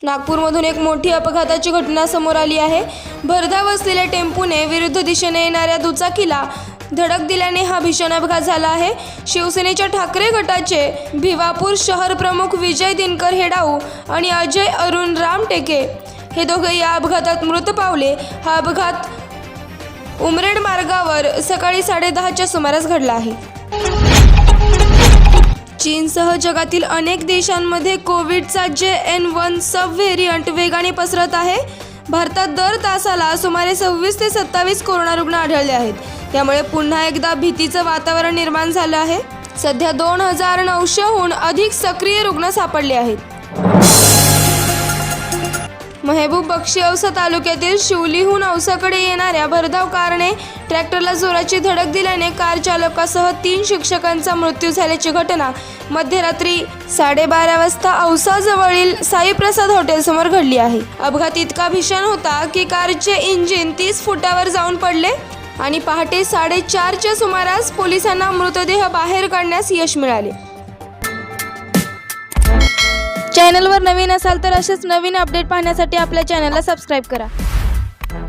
नागपूरमधून एक मोठी अपघाताची घटना समोर आली आहे। भरधाव असलेल्या टेम्पोने विरुद्ध दिशेने येणाऱ्या दुचाकीला धडक दिल्याने हा भीषण अपघात झाला आहे। शिवसेनेच्या ठाकरे गटाचे भिवापूर शहर प्रमुख विजय दिनकर हेडाऊ आणि अजय अरुण रामटेके हे दोघे या अपघातात मृत पावले। हा अपघात उमरेड मार्गावर सकाळी 10:30च्या सुमारास घडला आहे। चीनसह जगातील अनेक देशांमध्ये कोविडचा JN.1 सब व्हेरियंट वेगाने पसरत आहे। भारतात दर तासाला सुमारे 26 ते 27 कोरोना रुग्ण आढळले आहेत। त्यामुळे पुन्हा एकदा भीतीचं वातावरण निर्माण झालं आहे। सध्या 2900हून अधिक सक्रिय रुग्ण सापडले आहेत। महबूब बक्षी औसा तालुक्यातील शिवलीहून औसाकडे येणाऱ्या भरधाव कारने ट्रॅक्टरला जोराची धडक दिल्याने कार चालकासह 3 शिक्षकांचा मृत्यू झाल्याची घटना मध्यरात्री 12:30 वाजता औसाजवळील साईप्रसाद हॉटेलसमोर घडली आहे। अपघात इतका भीषण होता की कारचे इंजिन 30 फुटावर जाऊन पडले आणि पहाटे 4:30च्या सुमारास पोलिसांना मृतदेह बाहेर काढण्यास यश मिळाले। चॅनलवर नवीन असाल तर असेच नवीन अपडेट पाहण्यासाठी आपल्या चॅनलला सबस्क्राइब करा।